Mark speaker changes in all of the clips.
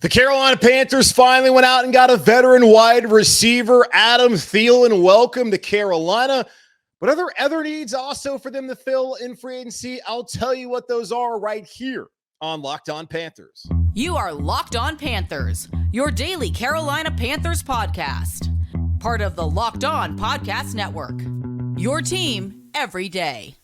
Speaker 1: The Carolina Panthers finally went out and got a veteran wide receiver, Adam Thielen. Welcome to Carolina. But are there other needs also for them to fill in free agency? I'll tell you what those are right here on Locked On Panthers.
Speaker 2: You are Locked On Panthers, your daily Carolina Panthers podcast. Part of the Locked On Podcast Network. Your team every day.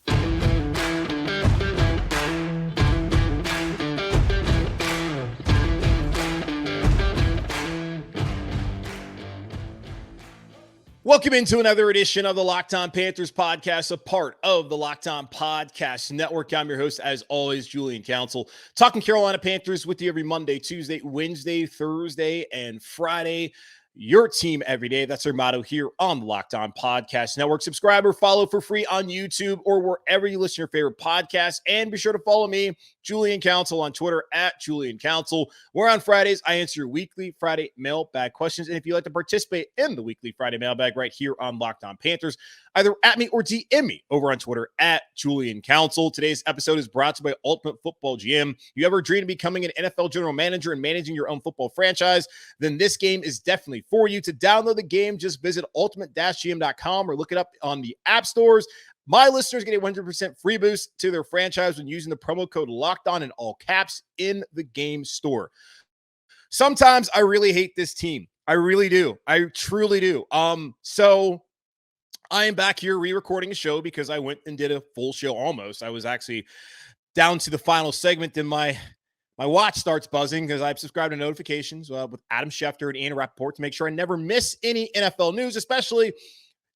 Speaker 1: Welcome into another edition of the Locked On Panthers podcast, a part of the Locked On Podcast Network. I'm your host, as always, Julian Council, talking Carolina Panthers with you every Monday, Tuesday, Wednesday, Thursday, and Friday. Your team every day. That's our motto here on the Locked On Podcast Network. Subscribe or follow for free on YouTube or wherever you listen to your favorite podcasts. And be sure to follow me, Julian Council, on Twitter at Julian Council, where on Fridays I answer your weekly Friday mailbag questions. And if you'd like to participate in the weekly Friday mailbag right here on Locked On Panthers, either at me or DM me over on Twitter at Julian Council. Today's episode is brought to you by Ultimate Football GM. You ever dream of becoming an NFL general manager and managing your own football franchise? Then this game is definitely for you. To download the game, just visit ultimate-gm.com or look it up on the app stores. My listeners get a 100% free boost to their franchise when using the promo code LOCKEDON in all caps in the game store. Sometimes I really hate this team. I really do. I truly do. So I am back here re-recording a show because I went and did a full show almost. I was actually down to the final segment, and my watch starts buzzing because I've subscribed to notifications with Adam Schefter and Ian Rappaport to make sure I never miss any NFL news, especially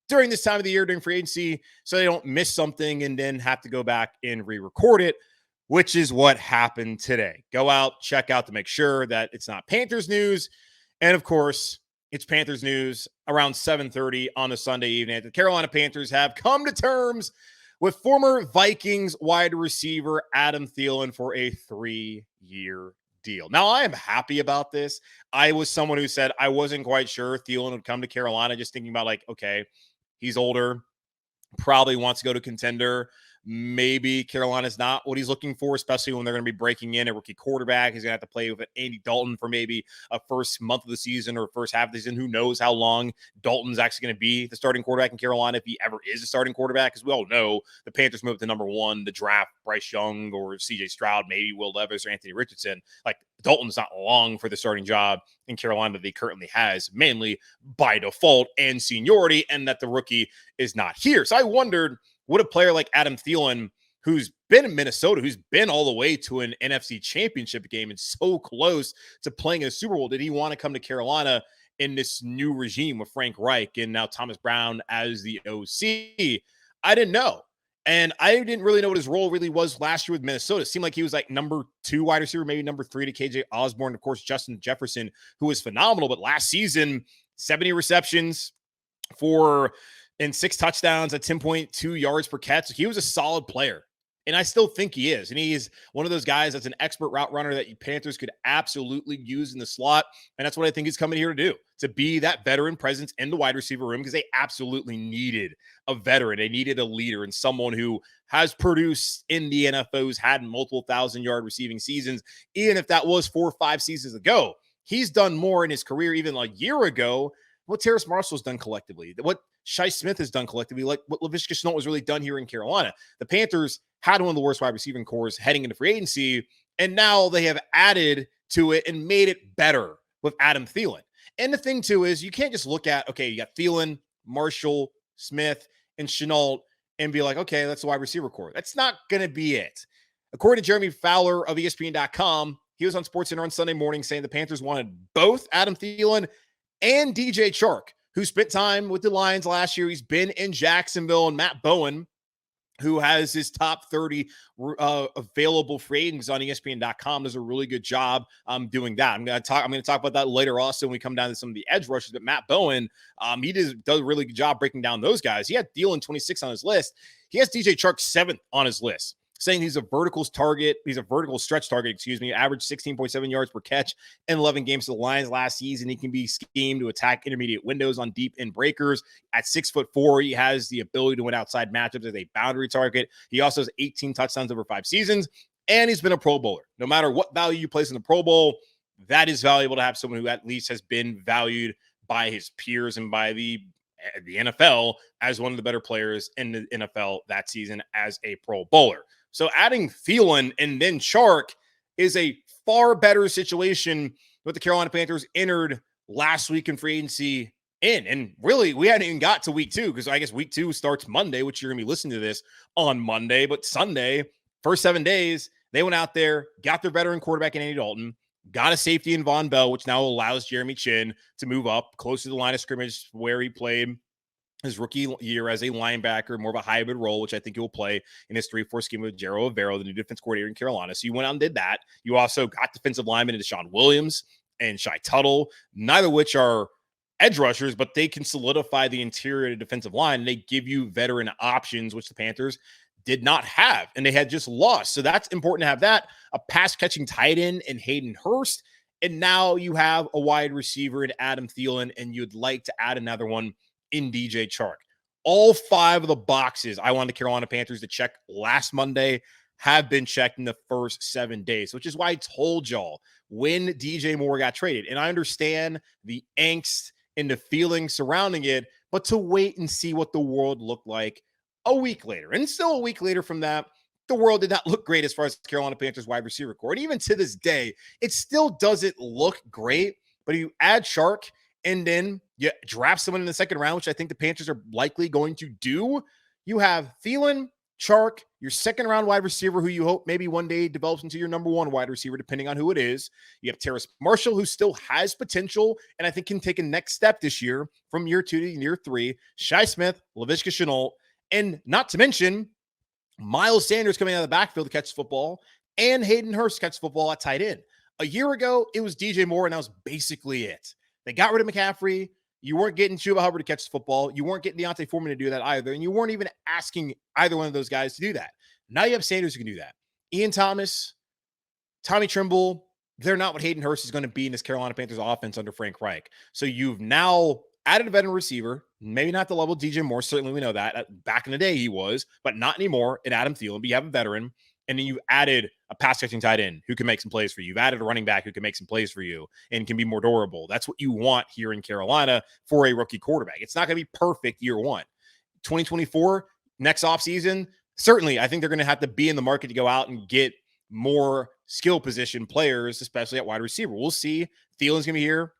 Speaker 1: during this time of the year, during free agency, so they don't miss something and then have to go back and re-record it, which is what happened today. Go out, check out to make sure that it's not Panthers news. And of course, it's Panthers news around 7:30 on a Sunday evening. The Carolina Panthers have come to terms with former Vikings wide receiver Adam Thielen for a 3-year deal. Now, I am happy about this. I was someone who said I wasn't quite sure Thielen would come to Carolina, just thinking about like, okay, he's older, probably wants to go to contender. Maybe Carolina's not what he's looking for, especially when they're going to be breaking in a rookie quarterback. He's going to have to play with Andy Dalton for maybe a first month of the season or first half of the season. Who knows how long Dalton's actually going to be the starting quarterback in Carolina, if he ever is a starting quarterback, because we all know the Panthers moved to number one, the draft, Bryce Young or CJ Stroud, maybe Will Levis or Anthony Richardson. Like, Dalton's not long for the starting job in Carolina that he currently has, mainly by default and seniority, and that the rookie is not here. So I wondered, would a player like Adam Thielen, who's been in Minnesota, who's been all the way to an NFC championship game and so close to playing in a Super Bowl, did he want to come to Carolina in this new regime with Frank Reich and now Thomas Brown as the OC? I didn't know. And I didn't really know what his role really was last year with Minnesota. It seemed like he was like number 2 wide receiver, maybe number 3 to KJ Osborne. Of course, Justin Jefferson, who was phenomenal. But last season, 70 receptions and 6 touchdowns at 10.2 yards per catch. He was a solid player. And I still think he is. And he's one of those guys that's an expert route runner that you Panthers could absolutely use in the slot. And that's what I think he's coming here to do, to be that veteran presence in the wide receiver room, because they absolutely needed a veteran. They needed a leader and someone who has produced in the NFL, who's had multiple 1,000-yard receiving seasons, even if that was 4 or 5 seasons ago. He's done more in his career, even a year ago, what Terrace Marshall's done collectively, what Shi Smith has done collectively, like what Laviska Shenault was really done here in Carolina. The Panthers had one of the worst wide receiving cores heading into free agency, and now they have added to it and made it better with Adam Thielen. And the thing, too, is you can't just look at, okay, you got Thielen, Marshall, Smith, and Shenault and be like, okay, that's the wide receiver core. That's not going to be it. According to Jeremy Fowler of ESPN.com, he was on SportsCenter on Sunday morning saying the Panthers wanted both Adam Thielen and DJ Chark, who spent time with the Lions last year. He's been in Jacksonville, and Matt Bowen, who has his top 30 available free agents on ESPN.com, does a really good job doing that. I'm going to talk about that later also when we come down to some of the edge rushes. But Matt Bowen, he does a really good job breaking down those guys. He had Thielen 26 on his list. He has DJ Chark 7th on his list, saying he's a vertical stretch target, averaged 16.7 yards per catch in 11 games to the Lions last season. He can be schemed to attack intermediate windows on deep end breakers. At 6'4", he has the ability to win outside matchups as a boundary target. He also has 18 touchdowns over 5 seasons, and he's been a Pro Bowler. No matter what value you place in the Pro Bowl, that is valuable to have someone who at least has been valued by his peers and by the NFL as one of the better players in the NFL that season as a Pro Bowler. So adding Thielen and then Chark is a far better situation what the Carolina Panthers entered last week in free agency in. And really, we hadn't even got to week 2 because I guess week 2 starts Monday, which you're going to be listening to this on Monday. But Sunday, first 7 days, they went out there, got their veteran quarterback in Andy Dalton, got a safety in Von Bell, which now allows Jeremy Chin to move up close to the line of scrimmage where he played his rookie year as a linebacker, more of a hybrid role, which I think he will play in his 3-4 scheme with Jero Avero, the new defense coordinator in Carolina. So you went out and did that. You also got defensive linemen into Deshaun Williams and Shai Tuttle, neither of which are edge rushers, but they can solidify the interior of the defensive line, and they give you veteran options, which the Panthers did not have, and they had just lost. So that's important to have that. A pass-catching tight end in Hayden Hurst, and now you have a wide receiver in Adam Thielen, and you'd like to add another one in DJ Chark. All 5 of the boxes I wanted the Carolina Panthers to check last Monday have been checked in the first 7 days, which is why I told y'all when DJ Moore got traded. And I understand the angst and the feeling surrounding it, but to wait and see what the world looked like a week later. And still a week later from that, the world did not look great as far as the Carolina Panthers wide receiver core. And even to this day, it still doesn't look great. But if you add Chark and then you draft someone in the second round, which I think the Panthers are likely going to do, you have Thielen, Chark, your second round wide receiver, who you hope maybe one day develops into your number 1 wide receiver, depending on who it is. You have Terrace Marshall, who still has potential and I think can take a next step this year from year 2 to year 3. Shi Smith, Laviska Shenault, and not to mention Miles Sanders coming out of the backfield to catch football, and Hayden Hurst catch football at tight end. A year ago, it was DJ Moore, and that was basically it. They got rid of McCaffrey. You weren't getting Chuba Hubbard to catch the football. You weren't getting Deontay Foreman to do that either. And you weren't even asking either one of those guys to do that. Now you have Sanders who can do that. Ian Thomas, Tommy Trimble, they're not what Hayden Hurst is going to be in this Carolina Panthers offense under Frank Reich. So you've now added a veteran receiver, maybe not the level of DJ Moore. Certainly we know that. Back in the day he was, but not anymore in Adam Thielen. But you have a veteran. And then you added a pass-catching tight end who can make some plays for you. You've added a running back who can make some plays for you and can be more durable. That's what you want here in Carolina for a rookie quarterback. It's not going to be perfect year 1. 2024, next offseason, certainly I think they're going to have to be in the market to go out and get more skill position players, especially at wide receiver. We'll see. Thielen's going to be here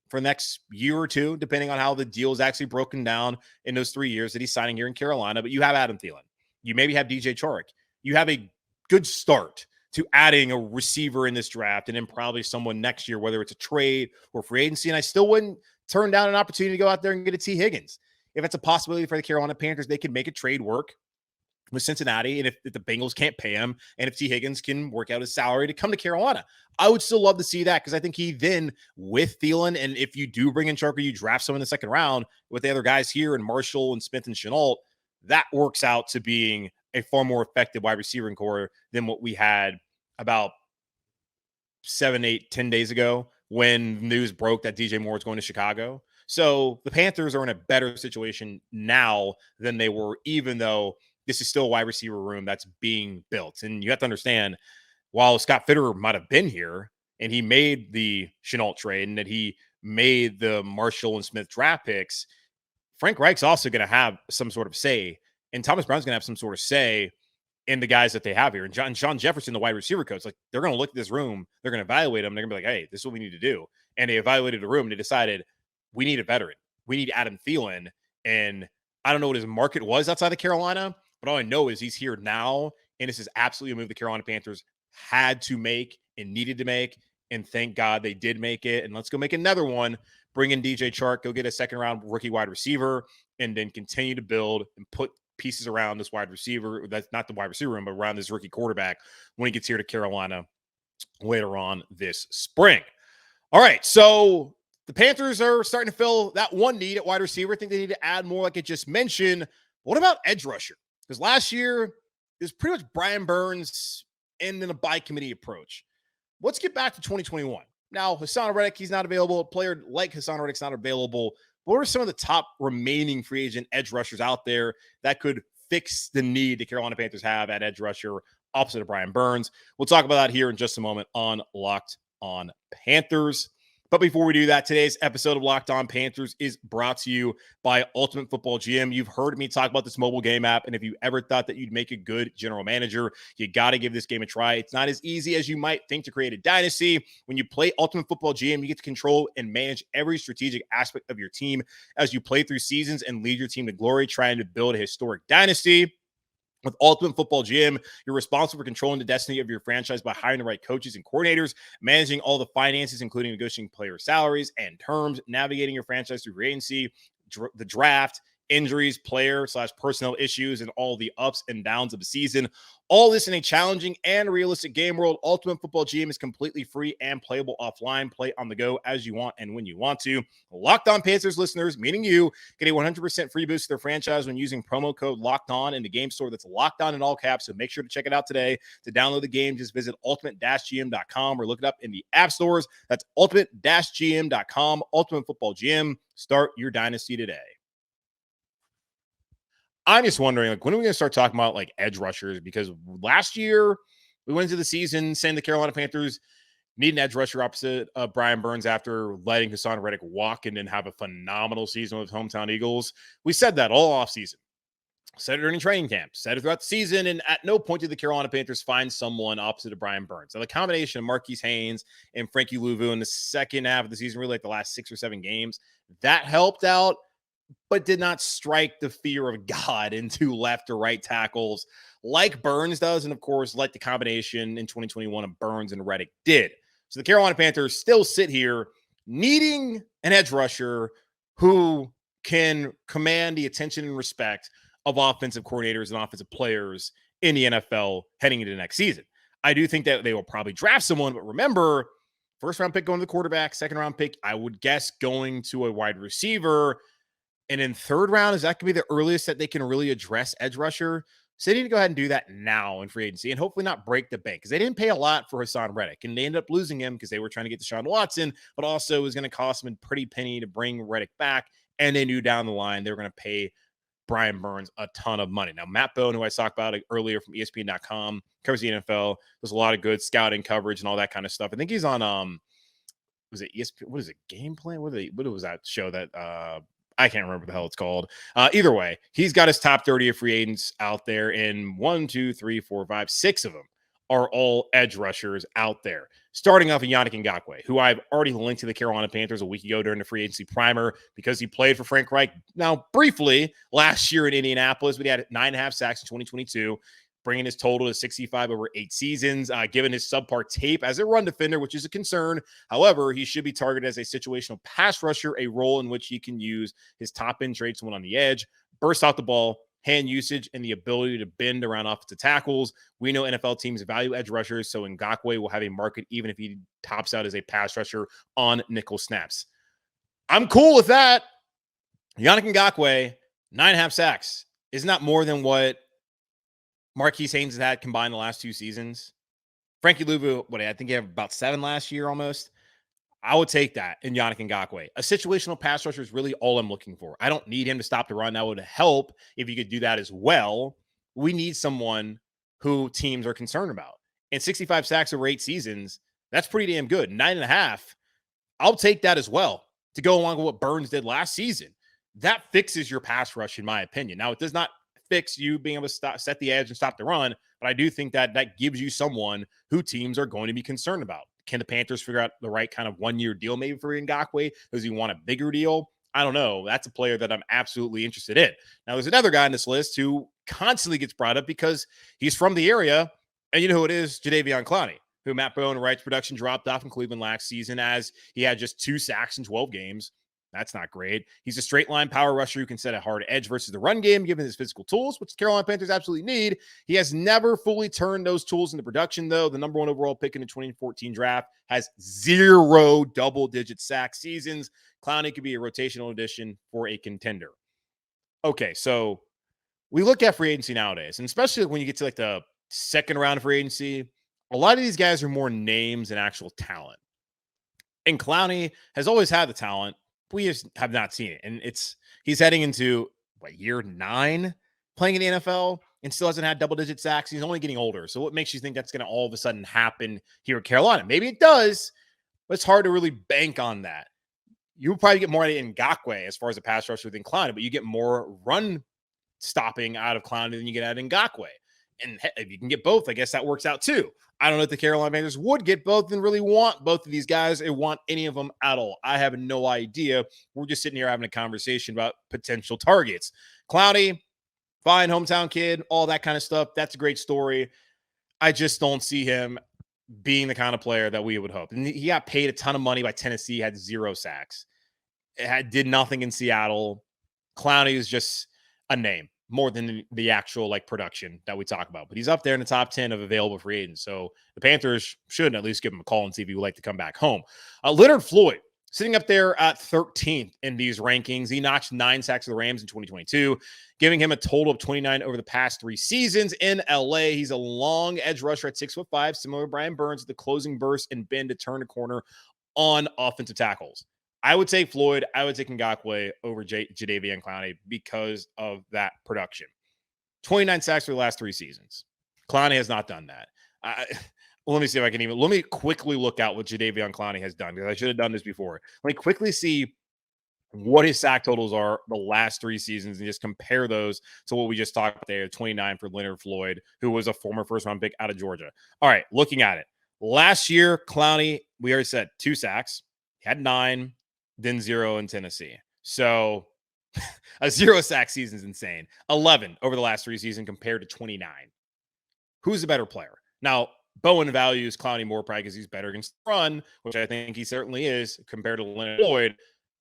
Speaker 1: for the next year or 2, depending on how the deal is actually broken down in those 3 years that he's signing here in Carolina. But you have Adam Thielen. You maybe have DJ Chark. You have a good start to adding a receiver in this draft and then probably someone next year, whether it's a trade or free agency. And I still wouldn't turn down an opportunity to go out there and get a T. Higgins. If it's a possibility for the Carolina Panthers, they can make a trade work with Cincinnati. And if the Bengals can't pay him and if T. Higgins can work out his salary to come to Carolina, I would still love to see that because I think he then with Thielen, and if you do bring in Chark or you draft someone in the second round with the other guys here and Marshall and Smith and Shenault, that works out to being a far more effective wide receiving core than what we had about 7, 8, 10 days ago when news broke that DJ Moore is going to Chicago. So the Panthers are in a better situation now than they were, even though this is still a wide receiver room that's being built. And you have to understand, while Scott Fitterer might have been here and he made the Shenault trade and that he made the Marshall and Smith draft picks, Frank Reich's also going to have some sort of say, and Thomas Brown's going to have some sort of say in the guys that they have here. And Sean Jefferson, the wide receiver coach, like they're going to look at this room, they're going to evaluate them. They're going to be like, hey, this is what we need to do. And they evaluated the room and they decided we need a veteran. We need Adam Thielen. And I don't know what his market was outside of Carolina, but all I know is he's here now. And this is absolutely a move the Carolina Panthers had to make and needed to make. And thank God they did make it. And let's go make another one. Bring in DJ Chark, go get a second round rookie wide receiver, and then continue to build and put pieces around this wide receiver. That's not the wide receiver room, but around this rookie quarterback when he gets here to Carolina later on this spring. All right. So the Panthers are starting to fill that one need at wide receiver. I think they need to add more, like I just mentioned. What about edge rusher? Because last year it was pretty much Brian Burns and then a by committee approach. Let's get back to 2021. Now, Haason Reddick, he's not available. A player like Haason Reddick's not available. What are some of the top remaining free agent edge rushers out there that could fix the need the Carolina Panthers have at edge rusher opposite of Brian Burns? We'll talk about that here in just a moment on Locked On Panthers. But before we do that, today's episode of Locked On Panthers is brought to you by Ultimate Football GM. You've heard me talk about this mobile game app, and if you ever thought that you'd make a good general manager, you got to give this game a try. It's not as easy as you might think to create a dynasty. When you play Ultimate Football GM, you get to control and manage every strategic aspect of your team as you play through seasons and lead your team to glory, trying to build a historic dynasty. With Ultimate Football GM, you're responsible for controlling the destiny of your franchise by hiring the right coaches and coordinators, managing all the finances, including negotiating player salaries and terms, navigating your franchise through free agency, the draft, injuries, player/personnel issues, and all the ups and downs of the season. All this in a challenging and realistic game world. Ultimate Football GM is completely free and playable offline. Play on the go as you want and when you want to. Locked On Panthers listeners, meaning you, get a 100% free boost to their franchise when using promo code Locked On in the game store. That's Locked On in all caps, so make sure to check it out today. To download the game, just visit ultimate-gm.com or look it up in the app stores. That's ultimate-gm.com. Ultimate Football GM. Start your dynasty today. I'm just wondering, when are we going to start talking about edge rushers? Because last year we went into the season saying the Carolina Panthers need an edge rusher opposite Brian Burns after letting Haason Reddick walk and then have a phenomenal season with hometown Eagles. We said that all offseason. Said it during training camp. Said it throughout the season. And at no point did the Carolina Panthers find someone opposite of Brian Burns. So the combination of Marquise Haynes and Frankie Louvu in the second half of the season, really the last 6 or 7 games, that helped out, but did not strike the fear of God into left or right tackles like Burns does. And of course, like the combination in 2021 of Burns and Reddick did. So the Carolina Panthers still sit here needing an edge rusher who can command the attention and respect of offensive coordinators and offensive players in the NFL heading into the next season. I do think that they will probably draft someone, but remember, first round pick going to the quarterback, second round pick, I would guess going to a wide receiver. And in third round, is that going to be the earliest that they can really address edge rusher? So they need to go ahead and do that now in free agency and hopefully not break the bank, because they didn't pay a lot for Haason Reddick, and they ended up losing him because they were trying to get Deshaun Watson, but also it was going to cost them a pretty penny to bring Reddick back, and they knew down the line they were going to pay Brian Burns a ton of money. Now, Matt Bone, who I talked about earlier from ESPN.com, covers the NFL. There's a lot of good scouting coverage and all that kind of stuff. I think he's on was it ESPN? What is it? Game Plan? What was that show that I can't remember what the hell it's called. Either way, he's got his top 30 of free agents out there, and 6 of them are all edge rushers out there. Starting off with Yannick Ngakoue, who I've already linked to the Carolina Panthers a week ago during the free agency primer because he played for Frank Reich now briefly last year in Indianapolis, but he had 9.5 sacks in 2022, bringing his total to 65 over 8 seasons, given his subpar tape as a run defender, which is a concern. However, he should be targeted as a situational pass rusher, a role in which he can use his top-end traits when on the edge, burst out the ball, hand usage, and the ability to bend around offensive tackles. We know NFL teams value edge rushers, so Ngakoue will have a market even if he tops out as a pass rusher on nickel snaps. I'm cool with that. Yannick Ngakoue, 9.5 sacks. Is not more than what Marquise Haynes has had combined the last 2 seasons. Frankie Louvu, I think he had about 7 last year almost. I would take that in Yannick Ngakoue. A situational pass rusher is really all I'm looking for. I don't need him to stop the run. That would help if you could do that as well. We need someone who teams are concerned about. And 65 sacks over 8 seasons, that's pretty damn good. 9.5, I'll take that as well to go along with what Burns did last season. That fixes your pass rush, in my opinion. Now, it does not fix you being able to set the edge and stop the run, but I do think that that gives you someone who teams are going to be concerned about. Can the Panthers figure out the right kind of 1-year deal maybe for Ngakoue? Does he want a bigger deal? I don't know. That's a player that I'm absolutely interested in. Now, there's another guy on this list who constantly gets brought up because he's from the area, and you know who it is? Jadeveon Clowney, who Matt Bone writes production dropped off in Cleveland last season as he had just 2 sacks in 12 games. That's not great. He's a straight line power rusher who can set a hard edge versus the run game, given his physical tools, which the Carolina Panthers absolutely need. He has never fully turned those tools into production, though. The number 1 overall pick in the 2014 draft has 0 double-digit sack seasons. Clowney could be a rotational addition for a contender. Okay, so we look at free agency nowadays, and especially when you get to the second round of free agency, a lot of these guys are more names than actual talent. And Clowney has always had the talent. We just have not seen it. And he's heading into year 9 playing in the NFL and still hasn't had double-digit sacks. He's only getting older. So what makes you think that's going to all of a sudden happen here in Carolina? Maybe it does, but it's hard to really bank on that. You would probably get more out of Ngakoue as far as a pass rusher than Clowney, but you get more run stopping out of Clowney than you get out of Ngakoue. And if you can get both, I guess that works out too. I don't know if the Carolina Panthers would get both and really want both of these guys and want any of them at all. I have no idea. We're just sitting here having a conversation about potential targets. Clowney, fine, hometown kid, all that kind of stuff. That's a great story. I just don't see him being the kind of player that we would hope. And he got paid a ton of money by Tennessee, had 0 sacks. Did nothing in Seattle. Clowney is just a name more than the actual production that we talk about. But he's up there in the top 10 of available free agents. So the Panthers should at least give him a call and see if he would like to come back home. Leonard Floyd, sitting up there at 13th in these rankings. He notched 9 sacks for the Rams in 2022, giving him a total of 29 over the past 3 seasons in LA. He's a long edge rusher at 6'5", similar to Brian Burns, with the closing burst and bend to turn a corner on offensive tackles. I would take Floyd. I would take Ngakoue over Jadeveon Clowney because of that production. 29 sacks for the last 3 seasons. Clowney has not done that. Let me see if I can let me quickly look out what Jadeveon Clowney has done, because I should have done this before. Let me quickly see what his sack totals are the last 3 seasons and just compare those to what we just talked about there. 29 for Leonard Floyd, who was a former first-round pick out of Georgia. All right, looking at it. Last year, Clowney, we already said 2 sacks. He had 9. Then 0 in Tennessee. So a 0 sack season is insane. 11 over the last 3 seasons compared to 29. Who's a better player? Now, Bowen values Clowney more probably because he's better against the run, which I think he certainly is compared to Leonard Floyd.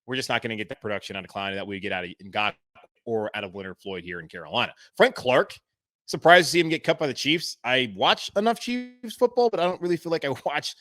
Speaker 1: We're just not going to get that production out of Clowney that we get out of Ngakoue or out of Leonard Floyd here in Carolina. Frank Clark, surprised to see him get cut by the Chiefs. I watch enough Chiefs football, but I don't really feel like I watch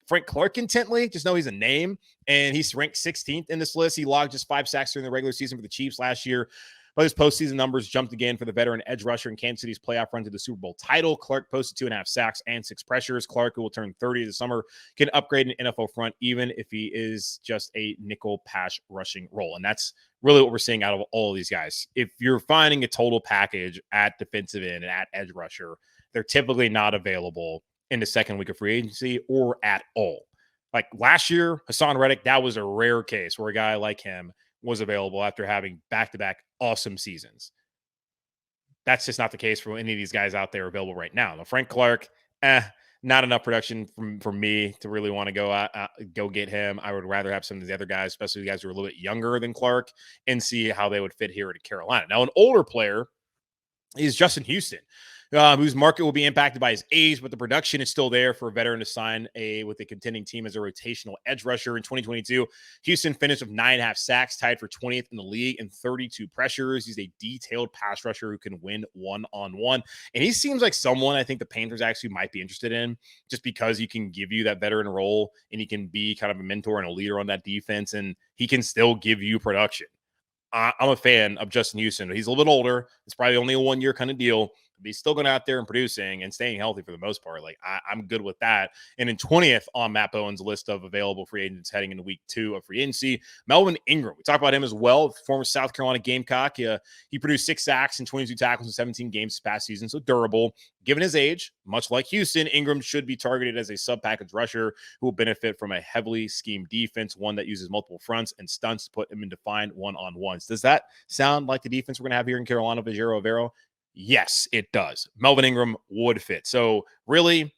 Speaker 1: Frank Clark intently. Just know he's a name, and he's ranked 16th in this list. He logged just 5 sacks during the regular season for the Chiefs last year, but his postseason numbers jumped again for the veteran edge rusher in Kansas City's playoff run to the Super Bowl title. Clark posted 2.5 sacks and 6 pressures. Clark, who will turn 30 this summer, can upgrade an NFL front even if he is just a nickel pass rushing role. And that's really what we're seeing out of all of these guys. If you're finding a total package at defensive end and at edge rusher, they're typically not available in the second week of free agency or at all. Like last year, Haason Reddick, that was a rare case where a guy like him was available after having back-to-back awesome seasons. That's just not the case for any of these guys out there available right now. Now, Frank Clark, not enough production for me to really want to go get him. I would rather have some of the other guys, especially the guys who are a little bit younger than Clark, and see how they would fit here at Carolina. Now, an older player is Justin Houston, whose market will be impacted by his age, but the production is still there for a veteran to sign with a contending team as a rotational edge rusher. In 2022, Houston finished with 9.5 sacks, tied for 20th in the league, and 32 pressures. He's a detailed pass rusher who can win one-on-one, and he seems like someone I think the Panthers actually might be interested in, just because he can give you that veteran role, and he can be kind of a mentor and a leader on that defense, and he can still give you production. I'm a fan of Justin Houston. He's a little bit older. It's probably only a 1-year kind of deal. But he's still going out there and producing and staying healthy for the most part. Like, I'm good with that. And in 20th on Matt Bowen's list of available free agents heading into week 2 of free agency, Melvin Ingram. We talk about him as well, former South Carolina Gamecock. He produced 6 sacks and 22 tackles in 17 games this past season, so durable. Given his age, much like Houston, Ingram should be targeted as a sub-package rusher who will benefit from a heavily schemed defense, one that uses multiple fronts and stunts to put him in defined one-on-ones. Does that sound like the defense we're going to have here in Carolina, Vajero Avero? Yes, it does. Melvin Ingram would fit. So really,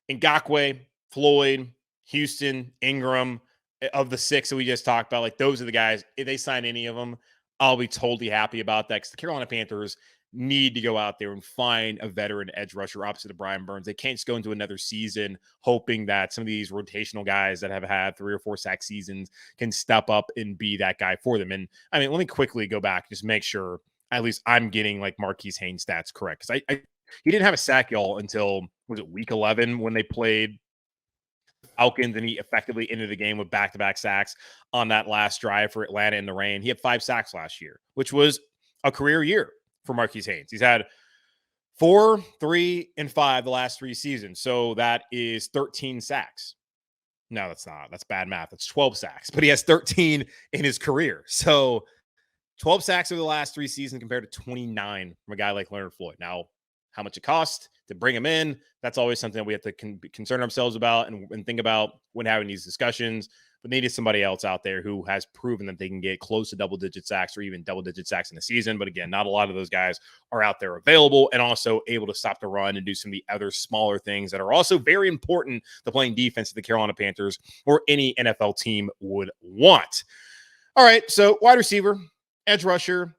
Speaker 1: Ngakoue, Floyd, Houston, Ingram, of the 6 that we just talked about, like those are the guys. If they sign any of them, I'll be totally happy about that, because the Carolina Panthers need to go out there and find a veteran edge rusher opposite of Brian Burns. They can't just go into another season hoping that some of these rotational guys that have had 3 or 4 sack seasons can step up and be that guy for them. And I mean, let me quickly go back, just make sure at least I'm getting like Marquise Haynes stats correct. Because he didn't have a sack, y'all, until, was it week 11 when they played Falcons, and he effectively ended the game with back-to-back sacks on that last drive for Atlanta in the rain. He had 5 sacks last year, which was a career year for Marquise Haynes. He's had 4, 3, and 5 the last 3 seasons. So that is 13 sacks. No, that's not. That's bad math. That's 12 sacks. But he has 13 in his career. So 12 sacks over the last 3 seasons compared to 29 from a guy like Leonard Floyd. Now, how much it cost to bring him in. That's always something that we have to concern ourselves about and think about when having these discussions. But they needed somebody else out there who has proven that they can get close to double-digit sacks or even double-digit sacks in the season. But again, not a lot of those guys are out there available and also able to stop the run and do some of the other smaller things that are also very important to playing defense that the Carolina Panthers or any NFL team would want. All right, so wide receiver, edge rusher.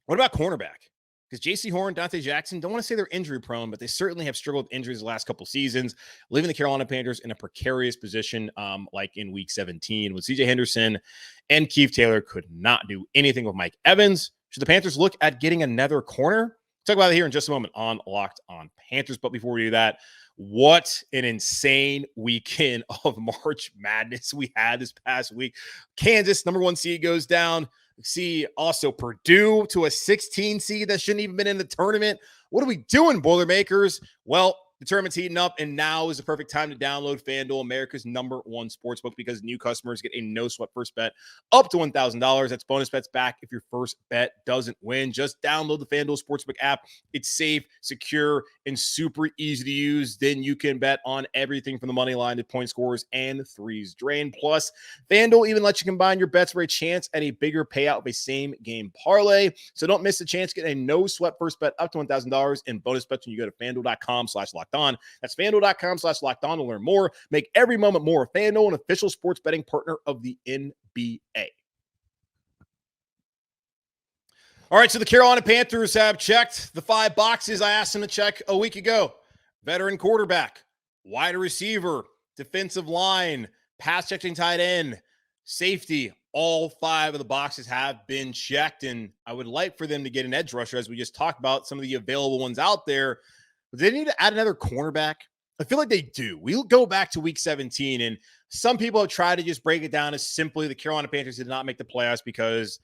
Speaker 1: What about cornerback? Because Jaycee Horn, Donte Jackson, don't want to say they're injury prone, but they certainly have struggled with injuries the last couple seasons, leaving the Carolina Panthers in a precarious position like in week 17 with CJ Henderson and Keith Taylor could not do anything with Mike Evans. Should the Panthers look at getting another corner? Talk about it here in just a moment on Locked On Panthers. But before we do that, what an insane weekend of March Madness we had this past week. Kansas, number 1 seed, goes down. See also Purdue to a 16 seed that shouldn't even been in the tournament. What are we doing, Boilermakers? Well, the tournament's heating up, and now is the perfect time to download FanDuel, America's #1 sportsbook, because new customers get a no-sweat first bet up to $1,000. That's bonus bets back if your first bet doesn't win. Just download the FanDuel Sportsbook app. It's safe, secure, and super easy to use. Then you can bet on everything from the money line to point scores and threes drained. Plus, FanDuel even lets you combine your bets for a chance at a bigger payout of a same-game parlay. So don't miss the chance to get a no-sweat first bet up to $1,000 in bonus bets when you go to FanDuel.com/locked on. That's FanDuel.com/locked on to learn more. Make every moment more. FanDuel, an official sports betting partner of the NBA. All right, so the Carolina Panthers have checked the 5 boxes I asked them to check a week ago. Veteran quarterback, wide receiver, defensive line, pass catching tight end, safety. All 5 of the boxes have been checked, and I would like for them to get an edge rusher, as we just talked about some of the available ones out there. But they need to add another cornerback. I feel like they do. We'll go back to week 17, and some people have tried to just break it down as simply the Carolina Panthers did not make the playoffs because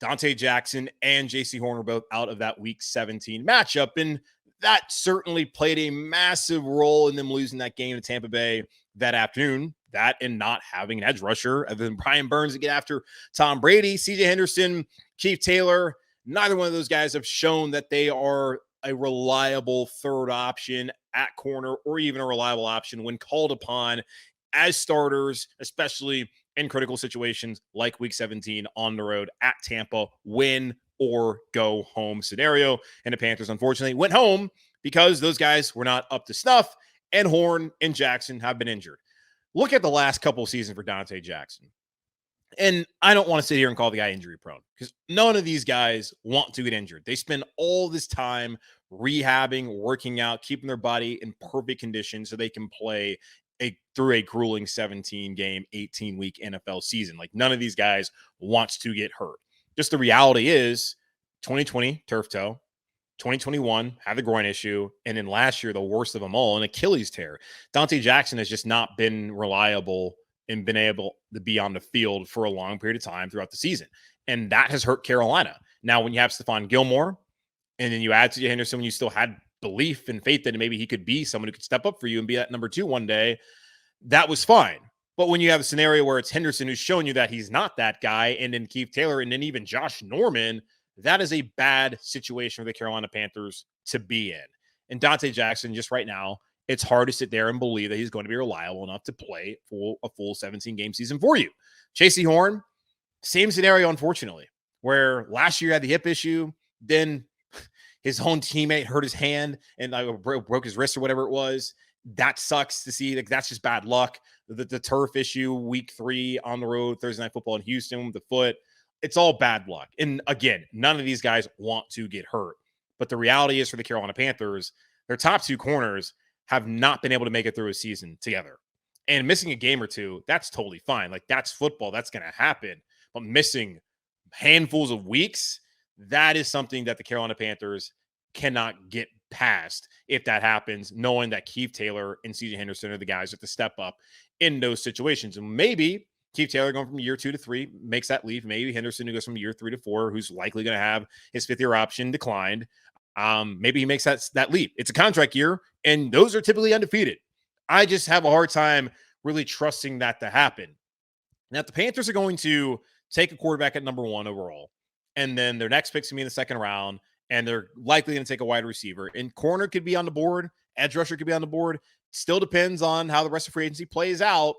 Speaker 1: Donte Jackson and Jaycee Horn were both out of that week 17 matchup. And that certainly played a massive role in them losing that game to Tampa Bay that afternoon. That and not having an edge rusher other than Brian Burns to get after Tom Brady. CJ Henderson, Keith Taylor, neither one of those guys have shown that they are a reliable third option at corner or even a reliable option when called upon as starters, especially in critical situations like week 17 on the road at Tampa, win or go home scenario. And the Panthers, unfortunately, went home because those guys were not up to snuff, and Horn and Jackson have been injured. Look at the last couple of seasons for Donte Jackson. And I don't want to sit here and call the guy injury prone because none of these guys want to get injured. They spend all this time rehabbing, working out, keeping their body in perfect condition so they can play through a grueling 17-game, 18-week NFL season. Like, none of these guys wants to get hurt. Just the reality is 2020, turf toe. 2021 had the groin issue, and then last year, the worst of them all, an Achilles tear. Donte Jackson has just not been reliable and been able to be on the field for a long period of time throughout the season. And that has hurt Carolina. Now, when you have Stephon Gilmore, and then you add CJ Henderson, when you still had belief and faith that maybe he could be someone who could step up for you and be at number 2 one day, that was fine. But when you have a scenario where it's Henderson who's showing you that he's not that guy, and then Keith Taylor, and then even Josh Norman, that is a bad situation for the Carolina Panthers to be in. And Donte Jackson, just right now, it's hard to sit there and believe that he's going to be reliable enough to play for a full 17-game season for you. Jaycee Horn, same scenario, unfortunately, where last year he had the hip issue, then his own teammate hurt his hand and broke his wrist or whatever it was. That sucks to see. Like, that's just bad luck. The turf issue, week 3 on the road, Thursday Night Football in Houston with the foot. It's all bad luck. And again, none of these guys want to get hurt. But the reality is for the Carolina Panthers, their top 2 corners have not been able to make it through a season together. And missing a game or two, that's totally fine. Like, that's football. That's going to happen. But missing handfuls of weeks, that is something that the Carolina Panthers cannot get past if that happens, knowing that Keith Taylor and CJ Henderson are the guys that have to step up in those situations. And maybe Keith Taylor going from year 2 to 3 makes that leap. Maybe Henderson who goes from year 3 to 4, who's likely going to have his 5th-year option declined. Maybe he makes that leap. It's a contract year, and those are typically undefeated. I just have a hard time really trusting that to happen. Now, if the Panthers are going to take a quarterback at number 1 overall, and then their next pick's going to be in the 2nd round, and they're likely going to take a wide receiver. And corner could be on the board, edge rusher could be on the board. Still depends on how the rest of free agency plays out.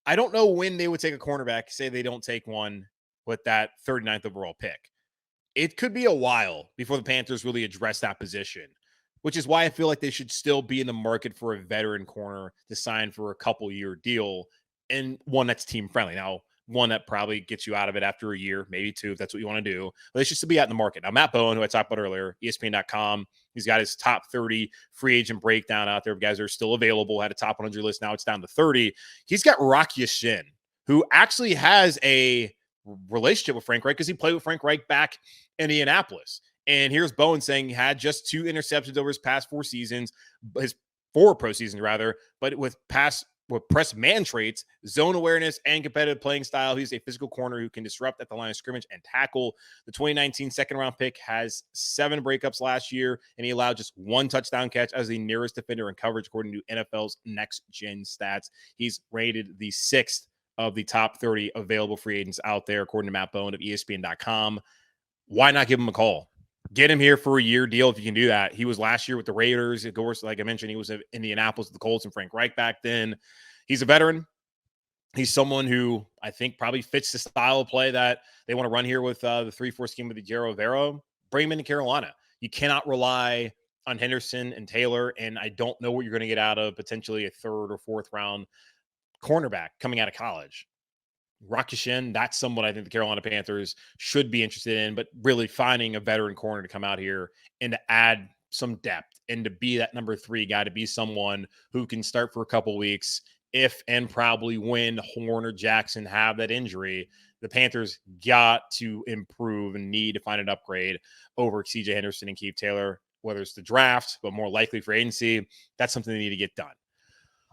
Speaker 1: I don't know when they would take a cornerback, say they don't take one with that 39th overall pick. It could be a while before the Panthers really address that position, which is why I feel like they should still be in the market for a veteran corner to sign for a couple-year deal, and one that's team-friendly. Now, one that probably gets you out of it after a year, maybe two, if that's what you want to do. But they should still be out in the market. Now, Matt Bowen, who I talked about earlier, ESPN.com, he's got his top 30 free agent breakdown out there. Guys are still available, had a top 100 list. Now it's down to 30. He's got Rock Ya-Sin, who actually has a relationship with Frank Reich because he played with Frank Reich back in Indianapolis. And here's Bowen saying he had just 2 interceptions over his past 4 seasons, his 4 pro seasons rather, but with press man traits, zone awareness, and competitive playing style. He's a physical corner who can disrupt at the line of scrimmage and tackle. The 2019 second-round pick has 7 breakups last year, and he allowed just 1 touchdown catch as the nearest defender in coverage, according to NFL's next-gen stats. He's rated the 6th of the top 30 available free agents out there, according to Matt Bowen of ESPN.com. Why not give him a call? Get him here for a year deal if you can do that. He was last year with the Raiders. Of course, like I mentioned, he was in Indianapolis with the Colts and Frank Reich back then. He's a veteran. He's someone who I think probably fits the style of play that they want to run here with the 3-4 scheme with the Jero Vero. Bring him into Carolina. You cannot rely on Henderson and Taylor, and I don't know what you're going to get out of potentially a 3rd or 4th round cornerback coming out of college. Rock Ya-Sin, that's someone I think the Carolina Panthers should be interested in, but really finding a veteran corner to come out here and to add some depth and to be that number 3 guy, to be someone who can start for a couple weeks if and probably when Horn or Jackson have that injury. The Panthers got to improve and need to find an upgrade over CJ Henderson and Keith Taylor, whether it's the draft, but more likely for agency. That's something they need to get done.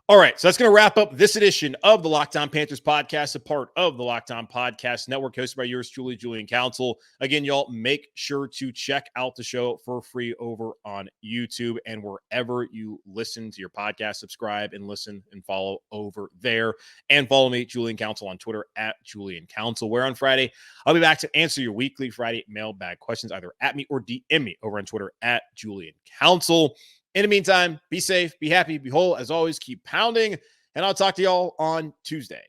Speaker 1: All right, so that's going to wrap up this edition of the Locked On Panthers podcast, a part of the Locked On Podcast Network, hosted by yours truly, Julian Council. Again, y'all, make sure to check out the show for free over on YouTube and wherever you listen to your podcast. Subscribe and listen and follow over there. And follow me, Julian Council, on Twitter at Julian Council, where on Friday, I'll be back to answer your weekly Friday mailbag questions, either at me or DM me over on Twitter at Julian Council. In the meantime, be safe, be happy, be whole. As always, keep pounding, and I'll talk to y'all on Tuesday.